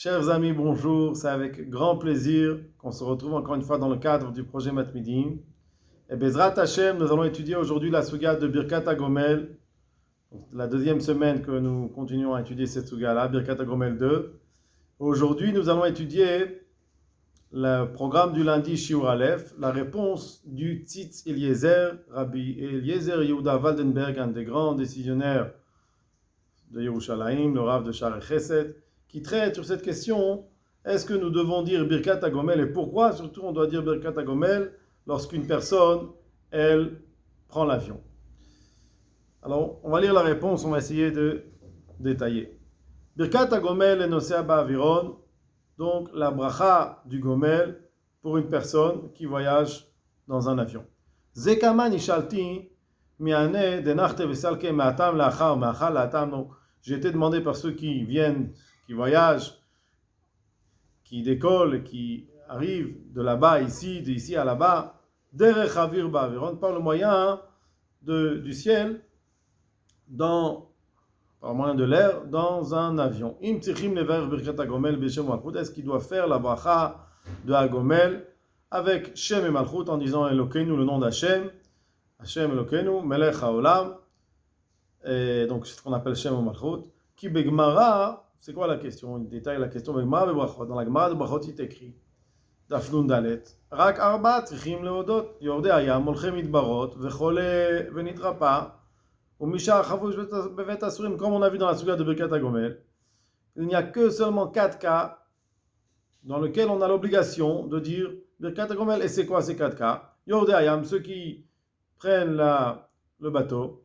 Chers amis, bonjour. C'est avec grand plaisir qu'on se retrouve encore une fois dans le cadre du projet Matmidim. Et Bezrat Hashem, nous allons étudier aujourd'hui la Suga de Birkat HaGomel, la deuxième semaine que nous continuons à étudier cette Suga-là, Birkat HaGomel 2. Aujourd'hui, nous allons étudier le programme du lundi Shiur Aleph, la réponse du Tzitz Eliezer, Rabbi Eliezer Yehuda Waldenberg, un des grands décisionnaires de Yerushalayim, le Rav de Sha'arei Chesed, qui traite sur cette question, est-ce que nous devons dire Birkat HaGomel et pourquoi surtout on doit dire Birkat HaGomel lorsqu'une personne, elle, prend l'avion. Alors, on va lire la réponse, on va essayer de détailler. Birkat HaGomel et Nosea Ba'aviron, donc la bracha du Gomel pour une personne qui voyage dans un avion. Zekama nishalti miane denachte vesalke ma'atam la'achar ma'achal la'atam. Donc, j'ai été demandé par ceux qui viennent, qui voyagent, qui décollent, qui arrivent de là-bas, ici, d'ici à là-bas, derech havir ba'aviron, par le moyen du ciel, par moyen de l'air, dans un avion. Im tsichim lever birkat HaGomel b'shem malchut. Est-ce qu'il doit faire la bracha de HaGomel avec Shem et Malchut en disant Elokeinu, le nom d'Hashem, Hashem Elokeinu, Melech HaOlam, et donc c'est ce qu'on appelle Shem et Malchut. Ki begmara, c'est quoi la question? Il détaille la question. Begmara bebrachot. Dans la Gemara de Brachot, il est écrit Daf Nun Dalet. Rak arba tzrichim leodot. Yordei hayam molchem midbarot vechole venitrapa. Comme on a vu dans la Suga de Birkat HaGomel, il n'y a que seulement 4 cas dans lesquels on a l'obligation de dire Birkat HaGomel. Et c'est quoi ces 4 cas? Yordei hayam, ceux qui prennent le bateau.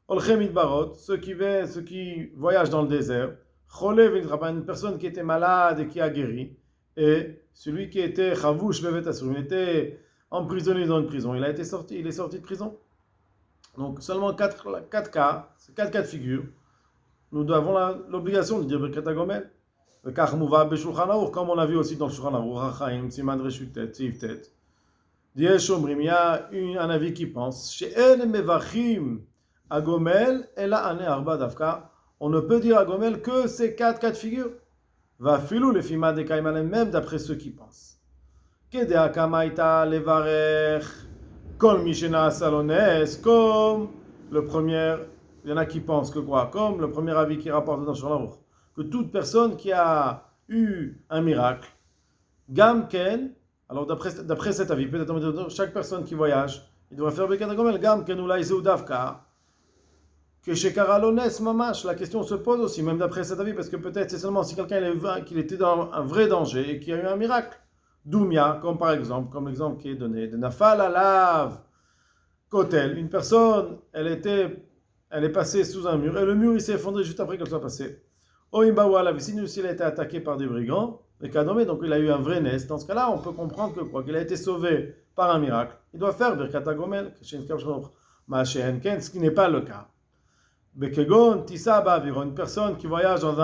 Olchem Idbarot, ceux qui voyagent dans le désert. Chole v'nitrapa, une personne qui était malade et qui a guéri. Et celui qui était chavouch bevet asurim, il était emprisonné dans une prison. Il est sorti de prison. Donc seulement 4 cas, c'est 4 cas de figure. Nous avons l'obligation de dire Birkat HaGomel. Comme on a vu aussi dans le Shulchan Aruch, Hachaim, Siman Reshutet, Tzivtet. Diesh Omrim, il y a un avis qui pense, She'en mevachim HaGomel, ela ane arba davka. On ne peut dire HaGomel que ces 4 cas de figure. Va filou le fima de kaimalem, même d'après ceux qui pensent. Kedea kamaita levarech. Comme Mishena Salones, comme le premier, il y en a qui pensent que quoi? Comme le premier avis qui rapporte dans Shulchan Aruch, que toute personne qui a eu un miracle, Gam Ken, alors d'après cet avis, peut-être chaque personne qui voyage, il devrait faire Birkat HaGomel, Gam Ken Ulai Zeu Davka, que chez Karalones Mamash, la question se pose aussi, même d'après cet avis, parce que peut-être c'est seulement si quelqu'un qu'il était dans un vrai danger et qu'il a eu un miracle. Doumia, comme par exemple, comme l'exemple qui est donné, de Nafal Alav Kotel, une personne, elle est passée sous un mur, et le mur il s'est effondré juste après qu'elle soit passée. Oimbawa la Vicine, s'il a été attaqué par des brigands, et Kadome, donc il a eu un vrai nest. Dans ce cas-là, on peut comprendre que quoi, qu'il a été sauvé par un miracle. Il doit faire Birkat HaGomel, ce qui n'est pas le cas. Bekegon, Tissa Ba'aviron, une personne qui voyage dans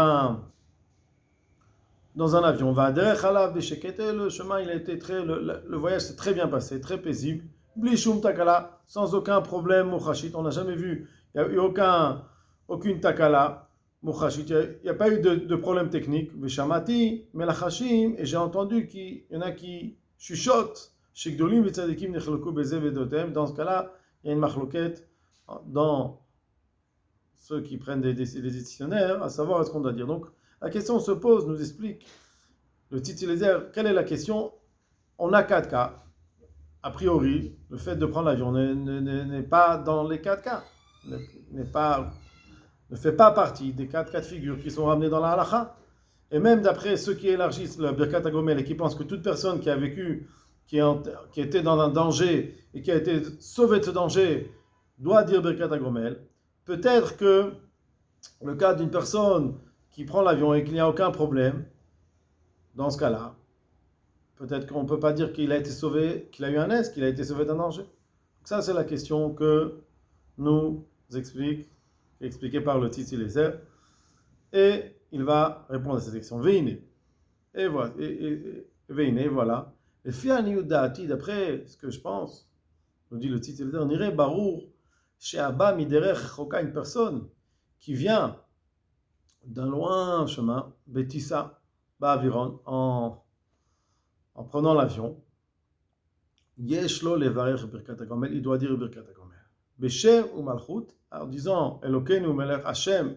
un avion, va derech halav b'sheket, le chemin il a été le voyage s'est très bien passé, très paisible, blishum takala, sans aucun problème muchashit, on n'a jamais vu, il n'y a eu aucune takala muchashit, il n'y a pas eu de problème technique, v'shamati melachashim, et j'ai entendu qu'il y en a qui chuchotent, shekdolim v'tzadikim nechloku beze vedotem, dans ce cas-là, il y a une machloket dans ceux qui prennent des décisionnaires, à savoir ce qu'on doit dire. Donc, la question se pose, nous explique le Tzitz Eliezer, quelle est la question? On a 4 cas. A priori, le fait de prendre l'avion n'est pas dans les 4 cas, ne fait pas partie des 4 cas de figure qui sont ramenés dans la halakha. Et même d'après ceux qui élargissent le Birkat HaGomel et qui pensent que toute personne qui a vécu, qui était dans un danger et qui a été sauvée de ce danger, doit dire Birkat HaGomel, peut-être que le cas d'une personne qui prend l'avion et qu'il n'y a aucun problème, dans ce cas-là, peut-être qu'on ne peut pas dire qu'il a été sauvé, qu'il a eu un est, qu'il a été sauvé d'un danger. Donc ça, c'est la question que nous expliquée par le Tzitz Eliezer, et il va répondre à cette question. Veine. Et voilà. Veine, voilà. Et fiani udati, d'après ce que je pense, nous dit le Tzitz Eliezer, on irait barour chez Abba miderech choka, une personne qui vient d'un loin chemin, Betissa, ba'aviron, en prenant l'avion, yesh lo levarech birkat hagomel, il doit dire birkat hagomel. Beshem ou malchut, en disant Elokeinu melech Hashem,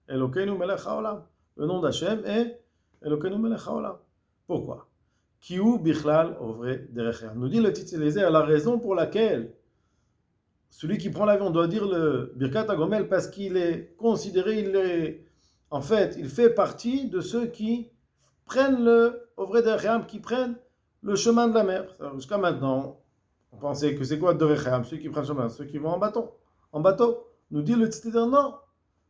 Elokeinu melech haolam. Le nom d'Hashem est Elokeinu melech haolam. Pourquoi? Kiou bichlal ovre derech hayam. Nous dit le Tzitz Eliezer la raison pour laquelle celui qui prend l'avion doit dire le birkat hagomel, parce qu'il est considéré, en fait, il fait partie de ceux qui prennent le ovre derech hayam, qui prennent le chemin de la mer. Jusqu'à maintenant, on pensait que c'est quoi derech hayam? Ceux qui prennent le chemin, ceux qui vont en bateau. En bateau. Nous dit le Tzitz Eliezer, non.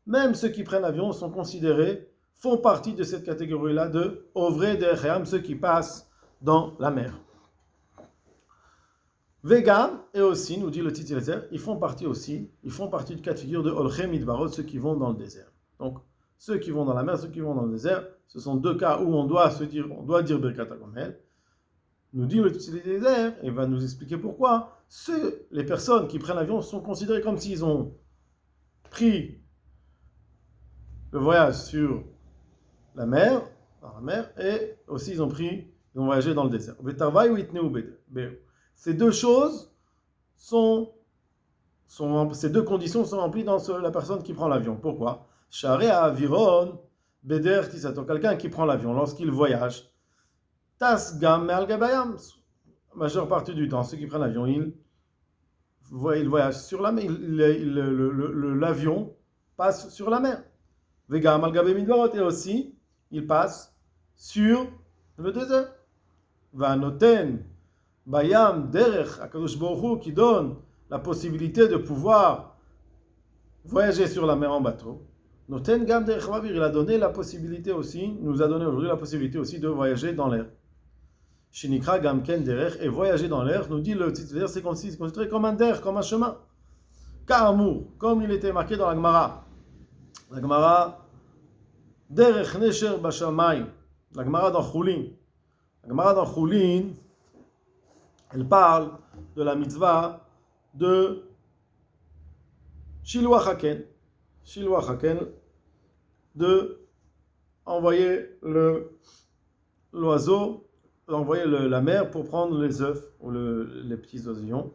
Même ceux qui prennent l'avion sont considérés, font partie de cette catégorie-là de ovre derech hayam, ceux qui passent dans la mer. Vegam, et aussi, nous dit le Tzitz Eliezer, ils font partie du cas de figure de Olchem Midbarot, ceux qui vont dans le désert. Donc, ceux qui vont dans la mer, ceux qui vont dans le désert, ce sont deux cas où on doit dire Birkat HaGomel. Nous dit le Tzitz Eliezer, et va nous expliquer pourquoi, les personnes qui prennent l'avion sont considérées comme s'ils ont pris le voyage sur la mer, et aussi ils ont voyagé dans le désert. Ces deux choses ces deux conditions sont remplies dans la personne qui prend l'avion. Pourquoi? Sharea aviron beder tisato, quelqu'un qui prend l'avion lorsqu'il voyage, tas gam me'al gabayam, majeure partie du temps, ceux qui prennent l'avion, ils voyagent sur la mer, l'avion passe sur la mer. Vegam al gabay midbarot, et aussi il passe sur le désert. Vanoten bayam derech akadosh baruch hu, qui donne la possibilité de pouvoir voyager sur la mer en bateau. Noten gam derech bavir, il a donné la possibilité aussi, nous a donné aujourd'hui la possibilité aussi de voyager dans l'air. Shinikra gam ken derech, et voyager dans l'air, nous dit le Tzitz Eliezer, c'est considéré comme un derech, comme un chemin. Ka'amur, comme il était marqué dans la Gemara. La Gemara derech nesher bashamayim, la Gemara dans Chulin. La Gemara dans Chulin, elle parle de la mitzvah de Shiluach Haken, de envoyer l'oiseau, envoyer la mer pour prendre les œufs ou les petits oisillons.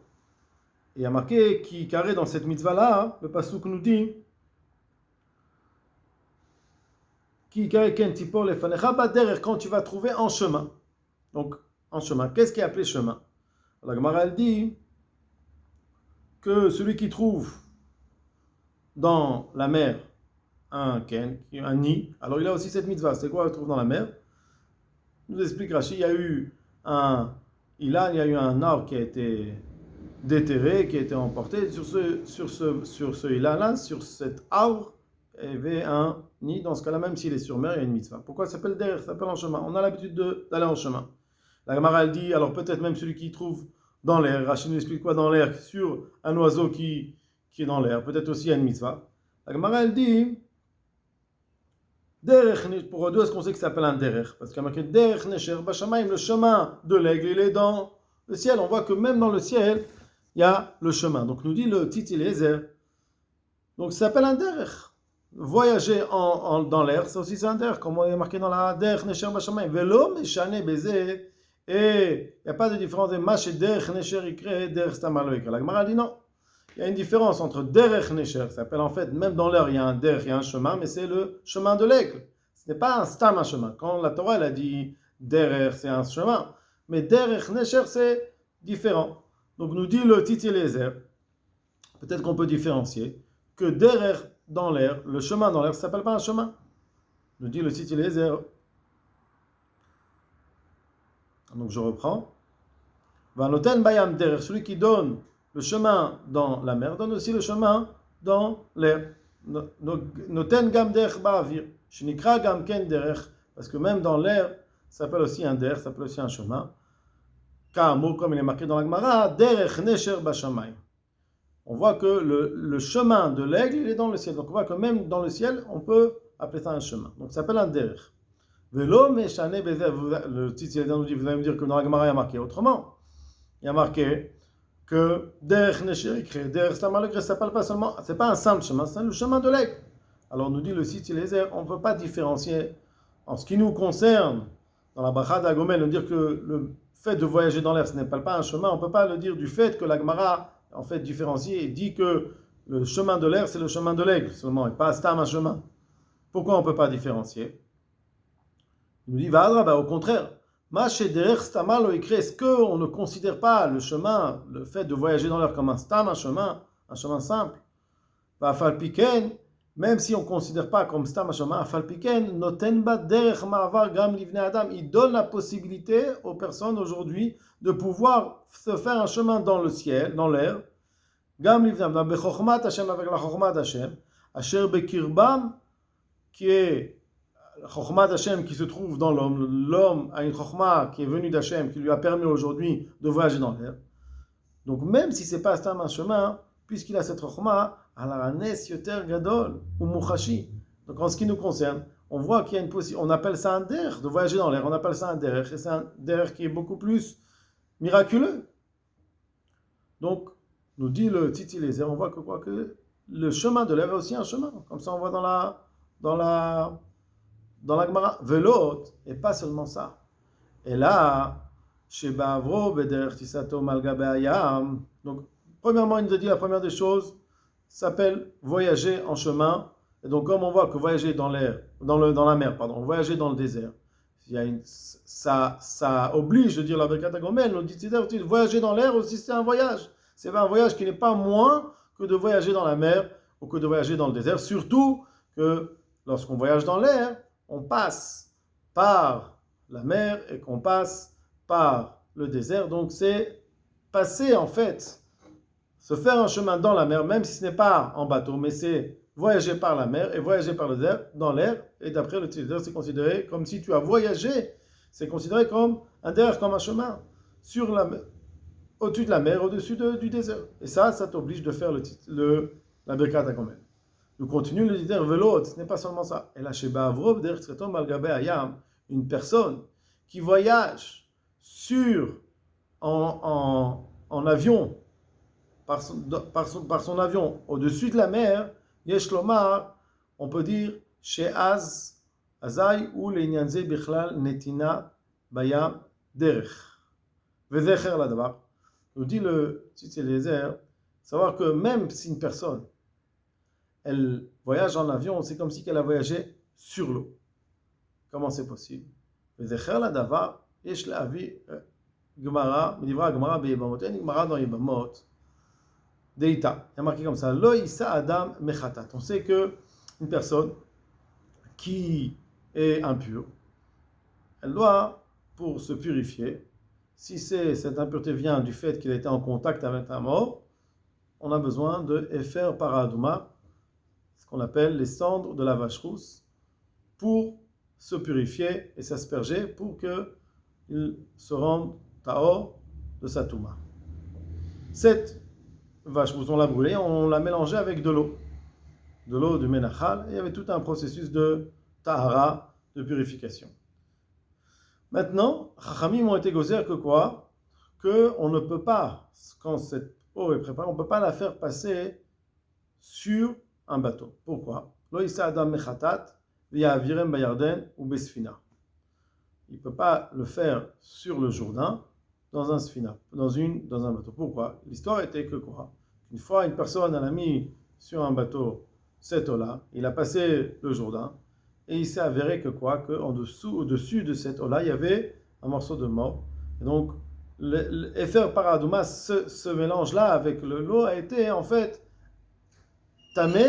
Et il y a marqué qui carré dans cette mitzvah-là, le pasuk nous dit qui carré ken tipor lefanecha baderech, quand tu vas trouver en chemin. Donc, en chemin. Qu'est-ce qui est appelé chemin? La Gemara, elle dit que celui qui trouve dans la mer un nid, alors il a aussi cette mitzvah. C'est quoi il trouve dans la mer? Il nous explique Rashi, il y a eu un arbre qui a été déterré, qui a été emporté. Sur ce ilan-là, sur cet arbre, il y avait un nid. Dans ce cas-là, même s'il est sur mer, il y a une mitzvah. Pourquoi ça s'appelle derrière? Ça s'appelle en chemin. On a l'habitude d'aller en chemin. La Gemara, elle dit, alors peut-être même celui qui trouve dans l'air. Rashi nous explique quoi dans l'air? Sur un oiseau qui est dans l'air. Peut-être aussi il y a une mitzvah. La Gemara, elle dit, pour eux, est-ce qu'on sait que ça s'appelle un derech? Parce qu'il y a marqué derech nesher bashamayim, le chemin de l'aigle, il est dans le ciel. On voit que même dans le ciel, il y a le chemin. Donc nous dit le Tzitz Eliezer. Donc ça s'appelle un derech. Voyager dans l'air, ça aussi c'est un derech, comme il est marqué dans la derech nesher bashamayim. Velo meshane beze. Et il n'y a pas de différence de Mash et Derech Nesher Ikre et Derech Stamar Lo Ikre. La Gemara dit non. Il y a une différence entre Derech Nesher, ça s'appelle en fait, même dans l'air, il y a un Derech, il y a un chemin, mais c'est le chemin de l'aigle. Ce n'est pas un Stam, un chemin. Quand la Torah elle a dit Derech, c'est un chemin. Mais Derech Nesher, c'est différent. Donc nous dit le Tzitz Eliezer, peut-être qu'on peut différencier, que Derech dans l'air, le chemin dans l'air, ça ne s'appelle pas un chemin. Nous dit le Tzitz Eliezer. Donc je reprends. Vanoten bayam derech, celui qui donne le chemin dans la mer, donne aussi le chemin dans l'air. Noten gam derech ba'avir, shinikra gam ken derech, parce que même dans l'air, ça s'appelle aussi un derech, ça s'appelle aussi un chemin. Ka'amur, comme il est marqué dans la Gemara, derech nesher bashamayim. On voit que le chemin de l'aigle, il est dans le ciel. Donc on voit que même dans le ciel, on peut appeler ça un chemin. Donc ça s'appelle un derech. Le Tzitz Eliezer nous dit, vous allez me dire que dans la Gemara il y a marqué autrement. Il y a marqué que Derech Nesher Ikre, Derech Stamar Lo Ikre, ça parle pas seulement, c'est pas un simple chemin, c'est le chemin de l'aigle. Alors nous dit le Tzitz Eliezer, on ne peut pas différencier En ce qui nous concerne, dans la bracha d'Agomel, de dire que le fait de voyager dans l'air, ce n'est pas un chemin, on ne peut pas le dire du fait que la Gemara, en fait, différencie et dit que le chemin de l'air, c'est le chemin de l'aigle seulement, et pas Stam un chemin. Pourquoi on ne peut pas différencier? Il nous dit, au contraire, est-ce qu'on ne considère pas le chemin, le fait de voyager dans l'air comme un Stam, un chemin simple? Même si on ne considère pas comme Stam Hashama, il donne la possibilité aux personnes aujourd'hui de pouvoir se faire un chemin dans le ciel, dans l'air, Gam Livnei Adam, Bechokmat Hashem, avec la Chokmat Hashem, Asher Bekirbam, qui est la Chokmat Hashem qui se trouve dans l'homme. L'homme a une Chokma qui est venue d'Hashem, qui lui a permis aujourd'hui de voyager dans l'air. Donc même si ce n'est pas Stam Hashama, puisqu'il a cette Chokma, Gadol ou Muchashi. Donc en ce qui nous concerne, on voit qu'il y a une possibilité, on appelle ça un der, de voyager dans l'air, on appelle ça un der, et c'est un der qui est beaucoup plus miraculeux. Donc, nous dit le Tzitzi Eliezer, on voit que le chemin de l'air est aussi un chemin, comme ça on voit dans la Gemara, velot, et pas seulement ça. Et là, chez Ba'avro, Bederech Tisato Malga Be'ayam, donc premièrement, il nous a dit la première des choses, s'appelle voyager en chemin. Et donc, comme on voit que voyager dans l'air, dans la mer, voyager dans le désert, ça oblige de dire la Birkat HaGomel, on dit voyager dans l'air aussi, c'est un voyage. C'est un voyage qui n'est pas moins que de voyager dans la mer ou que de voyager dans le désert. Surtout que lorsqu'on voyage dans l'air, on passe par la mer et qu'on passe par le désert. Donc, c'est passer en fait. Se faire un chemin dans la mer, même si ce n'est pas en bateau, mais c'est voyager par la mer et voyager par le désert, dans l'air. Et d'après le Tzitzi, c'est considéré comme si tu as voyagé. C'est considéré comme un der, comme un chemin sur la mer, au-dessus de la mer, au-dessus du désert. Et ça t'oblige de faire la Birkat HaGomel. Nous continuons le dire vélo, ce n'est pas seulement ça. Et là, chez Ba'avro, une personne qui voyage en avion, par son avion au-dessus de la mer, Yesh Lomar, on peut dire chez Azai ou l'Inyanze Bichlal Netina Bayam Derech. Vezecher Ladabar. Nous dit le Tzitzi Eliezer, savoir que même si une personne elle voyage en avion, c'est comme si elle a voyagé sur l'eau. Comment c'est possible? Vezecher Ladabar, Yesh La'avi Gemara, Midivra Gemara Beyebamot, et Gemara dans Yebamot. Deita, il y a marqué comme ça, Lo Issa Adam Mechatat. On sait que une personne qui est impure, elle doit, pour se purifier, si cette impureté vient du fait qu'il a été en contact avec un mort, on a besoin de Efer Paradouma, ce qu'on appelle les cendres de la vache rousse, pour se purifier et s'asperger pour qu'il se rende Taor de sa Touma. Cette vache rousse, on l'a brûlée, on l'a mélangée avec de l'eau du Menachal, et il y avait tout un processus de Tahara, de purification. Maintenant, Chachamim ont été gozer que quoi? Qu'on ne peut pas, quand cette eau est préparée, on ne peut pas la faire passer sur un bateau. Pourquoi? Lo Issa Adam Mechatat, via Avirem Bayarden ou Besfina. Il ne peut pas le faire sur le Jourdain, dans un sfina, dans un bateau. Pourquoi? L'histoire était que quoi? Une fois, une personne a mis sur un bateau cette eau-là, il a passé le Jourdain, et il s'est avéré que quoi? Au-dessus de cette eau-là, il y avait un morceau de mort. Et donc, l'Efer Paradouma, ce mélange-là avec l'eau a été en fait tamé.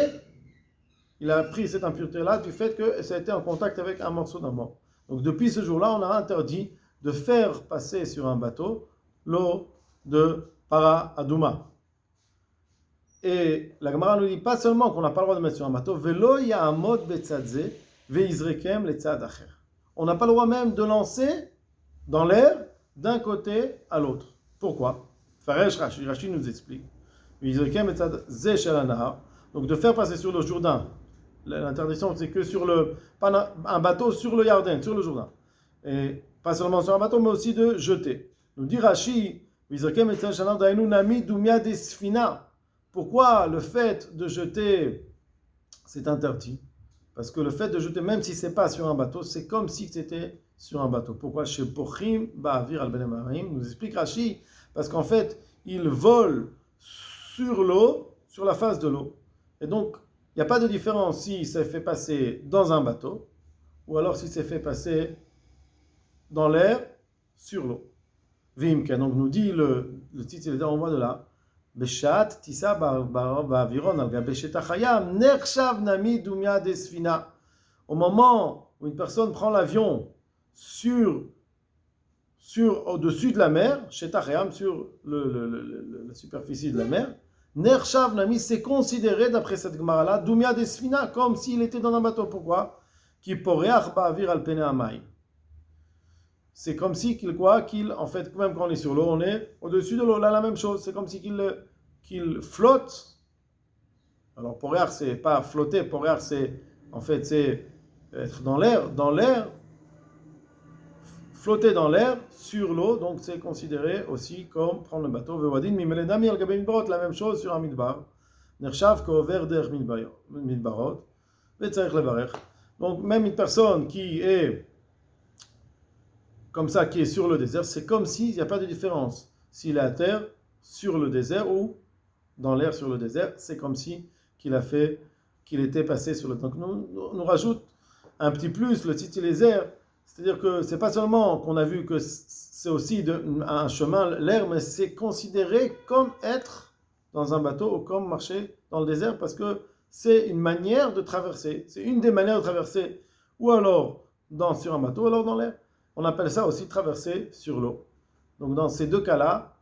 Il a pris cette impureté-là du fait que ça a été en contact avec un morceau de mort. Donc, depuis ce jour-là, on a interdit de faire passer sur un bateau l'eau de Para Adouma. Et la Gemara nous dit pas seulement qu'on n'a pas le droit de mettre sur un bateau, Velo ya'amod betzadze ve'izrekem letzad acher. On n'a pas le droit même de lancer dans l'air d'un côté à l'autre. Pourquoi? Faresh Rashi nous explique. Ve'izrekem letzad ze shel hanahar. Donc de faire passer sur le Jourdain. L'interdiction c'est que sur un bateau sur le Yarden, sur le Jourdain. Et pas seulement sur un bateau, mais aussi de jeter. Nous dit Rashi, pourquoi le fait de jeter, c'est interdit? Parce que le fait de jeter, même si c'est pas sur un bateau, c'est comme si c'était sur un bateau. Pourquoi chez Pochim Ba'avir al Ben Amarim nous explique Rashi, parce qu'en fait, il vole sur l'eau, sur la face de l'eau. Et donc, il n'y a pas de différence si ça fait passer dans un bateau, ou alors si c'est fait passer dans l'air, sur l'eau. Vimka, donc nous dit le titre, on voit de là. Beshat tisa ba'aviron al gabe shetach hayam nershav nami dumya desfina. Au moment où une personne prend l'avion au-dessus de la mer, shetach hayam, sur la superficie de la mer, nershav nami, c'est considéré d'après cette gemara-là dumya desfina, comme s'il était dans un bateau. Pourquoi? Ki poreach ba'avir al pene hamayim. C'est comme si en fait, même quand on est sur l'eau, on est au-dessus de l'eau. Là, la même chose. C'est comme si qu'il flotte. Alors, porer, c'est pas flotter. Porer, c'est être dans l'air, flotter dans l'air, sur l'eau. Donc, c'est considéré aussi comme prendre le bateau. La même chose sur un midbar. Nershav kover der midbarot. Donc, même une personne qui est comme ça, qui est sur le désert, c'est comme s'il n'y a pas de différence. S'il est à terre, sur le désert, ou dans l'air sur le désert, c'est comme si qu'il était passé sur le... Donc nous rajoute un petit plus, le titilézer, c'est-à-dire que c'est pas seulement qu'on a vu que c'est aussi un chemin, l'air, mais c'est considéré comme être dans un bateau ou comme marcher dans le désert, parce que c'est une manière de traverser. C'est une des manières de traverser, ou alors sur un bateau, ou alors dans l'air. On appelle ça aussi traverser sur l'eau. Donc dans ces deux cas-là,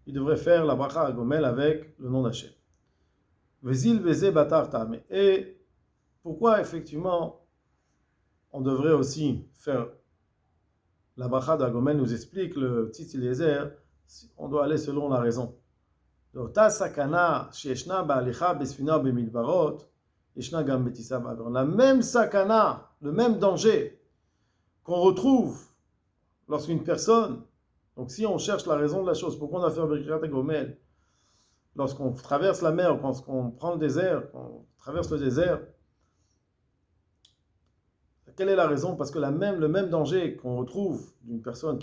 il devrait faire la bracha à Gomel avec le nom d'Hachem. Vezil beze batar ta'ame. Et pourquoi effectivement on devrait aussi faire la bracha de Gomel, nous explique le Tzitz Eliezer, on doit aller selon la raison. La même sakana, le même danger qu'on retrouve lorsqu'une personne, donc si on cherche la raison de la chose, pourquoi on doit faire Birkat HaGomel, lorsqu'on traverse la mer, lorsqu'on prend le désert, qu'on traverse le désert, quelle est la raison? Parce que le même danger qu'on retrouve d'une personne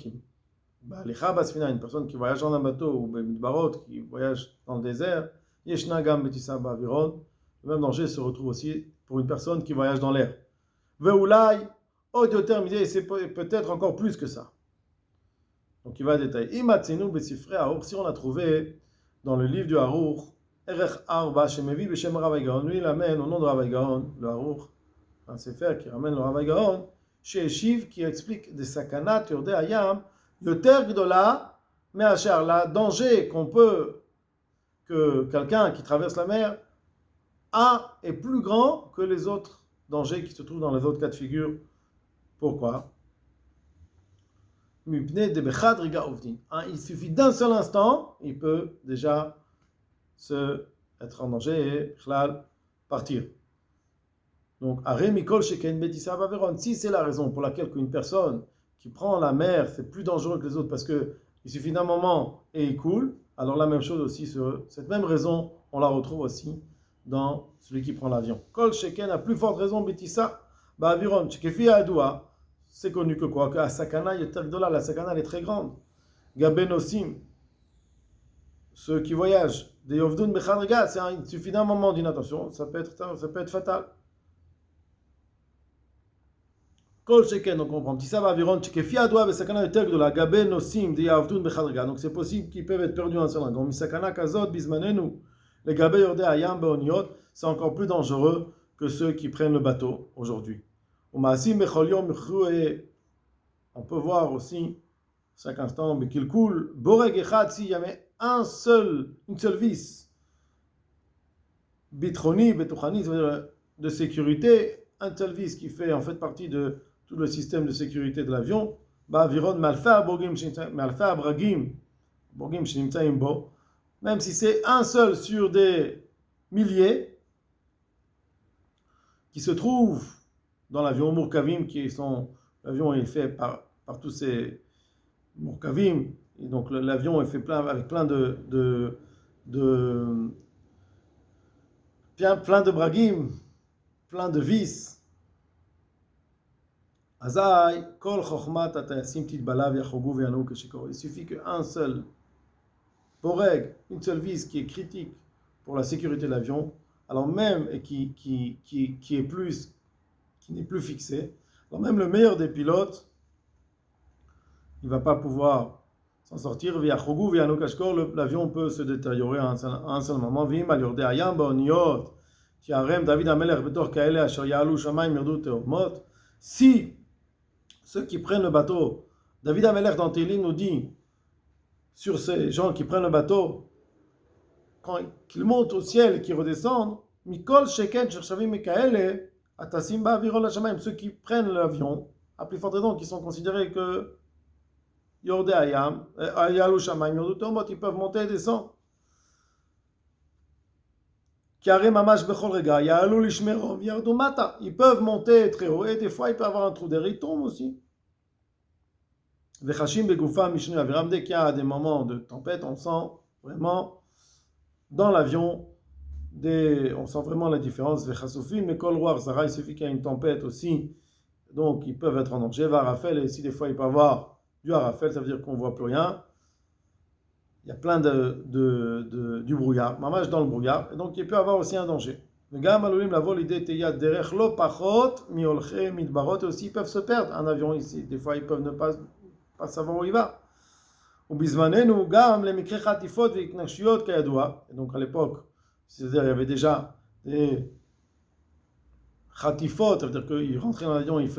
une personne qui voyage dans un bateau, ou Midbarot, qui voyage dans le désert, Yeshna Gam Betissa Ba'aviron, le même danger se retrouve aussi pour une personne qui voyage dans l'air. Ve'ulai, et c'est peut-être encore plus que ça. Donc il va détailler. Si on a trouvé dans le livre du Harour, Erech Arba, Shemevi, Beshem Rav Gaon, lui il amène au nom de Rav Gaon, le Harour, un sefer qui ramène le Rav Gaon, chez Eshiv, qui explique des sakanat, yorde ayam, yoter gdola, mais achar, la danger que quelqu'un qui traverse la mer a est plus grand que les autres dangers qui se trouvent dans les autres cas de figure. Pourquoi? Il suffit d'un seul instant, il peut déjà être en danger et partir. Donc, si c'est la raison pour laquelle une personne qui prend la mer, c'est plus dangereux que les autres parce qu'il suffit d'un moment et il coule, alors la même chose aussi, cette même raison, on la retrouve aussi dans celui qui prend l'avion. Kol sheken a plus forte raison, betissa, ba'aviron, shekefi adoua. C'est connu que quoi? Que la sakana elle est très grande. Gabenosim, ceux qui voyagent, des yovdun bechadriga, il suffit d'un moment d'inattention, ça peut être fatal. Kol sheken, donc on comprend. Tissa ba'aviron, shekefi adoua, besakana yoter gdola, gabenosim, des yovdun bechadriga. Donc c'est possible qu'ils peuvent être perdus en seul instant. Misakana kazot, bismanenu, les gabe yorde ayam beoniot, c'est encore plus dangereux que ceux qui prennent le bateau aujourd'hui. On peut voir aussi, chaque instant, mais qu'il coule, Boreg Echad, s'il y avait une seule vis, Bitroni, Betouchani, de sécurité, un seul vis qui fait en fait partie de tout le système de sécurité de l'avion, Baviron Malfa Bragim, Bogim Shinimtaim Bo, même si c'est un seul sur des milliers qui se trouvent dans l'avion Mourkavim, l'avion est fait par tous ces Mourkavim, et donc l'avion est fait avec plein de bragim, plein de vis. Azaï, kol chokhmat atayasim titbala v'yachogu v'yanu keshikor. Il suffit qu'un seul boreg, une seule vis qui est critique pour la sécurité de l'avion, alors même et qui n'est plus fixé, alors même le meilleur des pilotes, il ne va pas pouvoir s'en sortir. L'avion peut se détériorer à un seul moment. Si ceux qui prennent le bateau, David Amelech dans Télim nous dit sur ces gens qui prennent le bateau, quand qu'ils montent au ciel et qu'ils redescendent, Mikol Sheken Shershavim Mikaele, Atasim Ba'avirol Hashamayim, ceux qui prennent l'avion, à plus forte raison, qui sont considérés que Yordé Ayam, Ayalu Shamayim, Yordu Tomot, ils peuvent monter et descendre. Kiare Mamash Bechol Rega, Yalu Lishmerom, Yardu Mata, ils peuvent monter très haut et des fois ils peuvent avoir un trou d'air, ils tombent aussi. Vechashim Begoufa Mishnu Aviram, dès qu'il y a des moments de tempête, on sent vraiment dans l'avion, on sent vraiment la différence. Vechasufim Mekol Ruach Zara, il suffit qu'il y ait une tempête aussi, donc ils peuvent être en danger. Varafel, et si des fois il peut y avoir du Arafel, ça veut dire qu'on ne voit plus rien. Il y a plein du brouillard, mamage dans le brouillard, et donc il peut y avoir aussi un danger. Et aussi ils peuvent se perdre. Un avion ici, des fois ils peuvent ne pas savoir où il va. Et donc à l'époque, c'est-à-dire il y avait déjà des khatifot, ça veut dire qu'ils rentraient dans l'avion, ils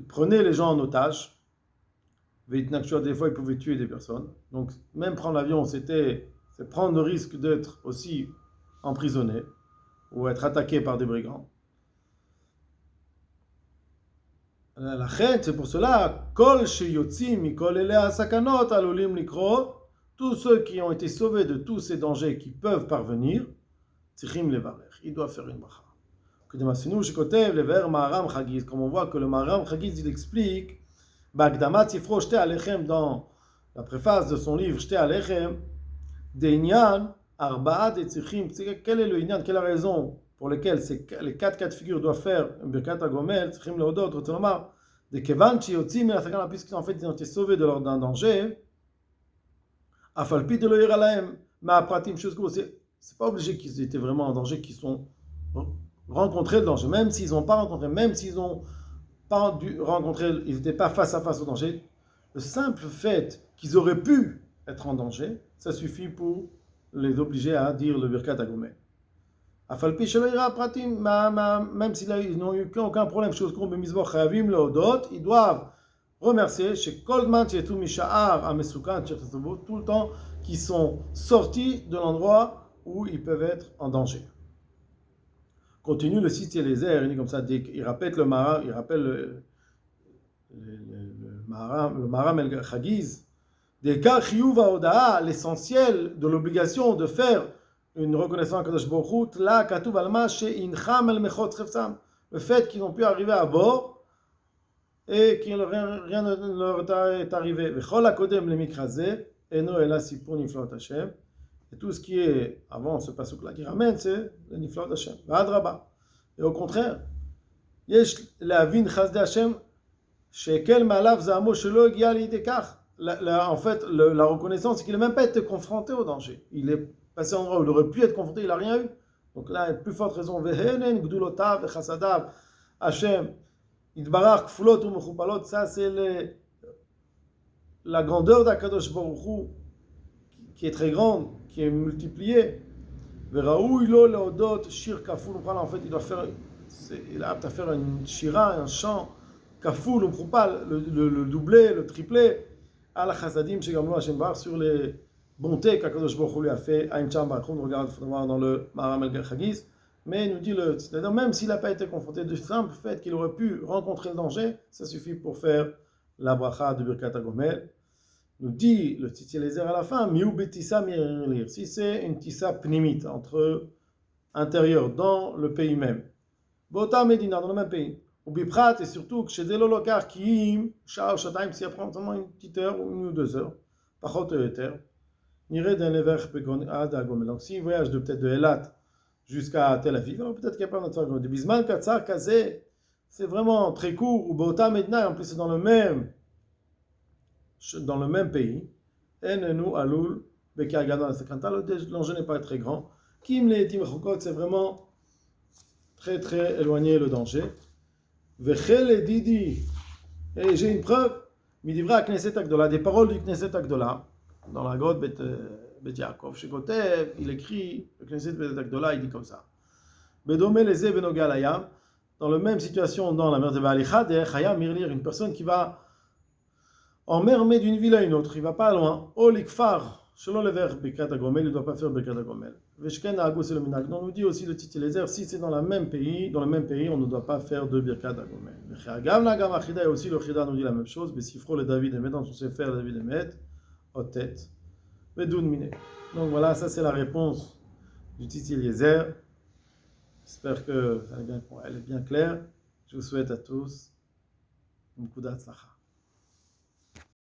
prenaient les gens en otage. Des fois, ils pouvaient tuer des personnes. Donc, même prendre l'avion, c'est prendre le risque d'être aussi emprisonné ou être attaqué par des brigands. La chète, c'est pour cela, kol sheyotzim mikol elea sakanot alulim likro, tous ceux qui ont été sauvés de tous ces dangers qui peuvent parvenir, tzrichim levarech, ils doivent faire une bracha. Comme on voit que le Maharam Chagiz, il explique Bagdamat Sifro Shte Alechem, dans la préface de son livre Shte Alechem, Deinian Arba'a de Tzrichim. Quel est le Inyan, quelle est la raison pour laquelle les 4 cas de figure doivent faire un Birkat HaGomel, Tzrichim Leodot, Rotelomar, de Kevan Chiyotzim et la puisqu'en fait ils ont été sauvés d'un danger, Afalpi de l'Oyer Alahem, Ma'apratim Shuskou, c'est pas obligé qu'ils étaient vraiment en danger, qu'ils sont rencontrés le danger, même s'ils n'ont pas rencontré, même s'ils n'ont pas dû rencontrer, ils n'étaient pas face à face au danger, le simple fait qu'ils auraient pu être en danger, ça suffit pour les obliger à dire le Birkat HaGomel. Afalpi Shaloira Pratim, même s'ils n'ont eu aucun problème, ils doivent remercier chez Koldman, chez Misha'ar, à Mesukan, tout le temps, qui sont sortis de l'endroit où ils peuvent être en danger. Continue le site Eliezer, il dit comme ça, il rappelle le Maharam El Chagiz, des cas Chiyuv Haodaa, l'essentiel de l'obligation de faire une reconnaissance à Kadosh Baruch Hu, la Katuv Alma She'incham El Mechot Chefsam, le fait qu'ils ont pu arriver à bord et qu'il rien ne leur est arrivé. Vechol HaKodem Le Mikrazeh, Eno Ela Sipur Niflaot Hashem. Et tout ce qui est avant ce pasuk-là qui ramène, c'est le Niflaot Hashem. V'adraba. Et au contraire, Yesh Le'avin Chasdei Hashem, Shekel Ma'alav Zamo Shelo Egia Li'idekach. En fait, la reconnaissance, c'est qu'il n'a même pas été confronté au danger. Il est passé à un endroit où il aurait pu être confronté, il n'a rien eu. Donc là, une plus forte raison. Vehenen Gdulotav Vechasadav Hashem Idbarach Kfulot Umechupalot. Ça, c'est la grandeur d'Akadosh Baruch Hu, qui est très grande, qui est multipliée. Veraoui lo leodot shir kaful. En fait, il a apte à faire une shira, un chant kaful ou propal, le doublé, le triplé, à la chasadim chez Gamlo Hashem Bar, sur les bontés qu'Akadosh Baruch Hu lui a fait. Aïn Cham Bar, on regarde, il faut voir dans le Maharam El Chagiz. Mais il nous dit, c'est-à-dire même s'il n'a pas été confronté, du simple fait qu'il aurait pu rencontrer le danger, ça suffit pour faire la bracha de Birkat HaGomel. Nous dit le Tzitzi Eliezer à la fin, Miou betissa mirir, si c'est une tissa pnimite, entre intérieur, dans le pays même. Bota Medina, dans le même pays. Ou biprat, et surtout, que chez Delolokar, Kiim, Shah ou Shataim, si après seulement une petite heure ou 1 ou 2 heures, Pachot et Eter, Nire d'un lever pegon ad agomel. Donc s'il voyage peut-être de Elat jusqu'à Tel Aviv, alors peut-être qu'il n'y a pas notre argument. De Bisman Katsar Kazé, c'est vraiment très court, ou Bota Medna, en plus c'est dans le même pays. Enenu Alul, Bekagana, l'enjeu n'est pas très grand. Kim le Etim Chokot, c'est vraiment très très éloigné le danger. Vechel Didi, et j'ai une preuve, Midivra Knesset Agdola, des paroles du Knesset Agdola, dans la grotte Bet Yaakov, chez Gotev, il écrit, le Knesset Bet Agdola, il dit comme ça. Bedome Leze Benogal Hayam, dans la même situation dans la mer de Baalicha, Hayam Mirlir, une personne qui va en mer, mais d'une ville à une autre, il ne va pas loin. Olikfar, selon le verbe Birkat HaGomel, il ne doit pas faire Birkat HaGomel. Veshken Ha'agos c'est le Minag. On nous dit aussi le Titi Lezer, si c'est dans le même pays, on ne doit pas faire de Birkat HaGomel. Vechagam Nagam Achida, et aussi le Chida nous dit la même chose. Besifro le David Emet, dans son Sefer David Emet, Otet, Vedoun Mine. Donc voilà, ça c'est la réponse du Titi Lezer. J'espère qu'elle est bien claire. Je vous souhaite à tous beaucoup d'Atzlacha.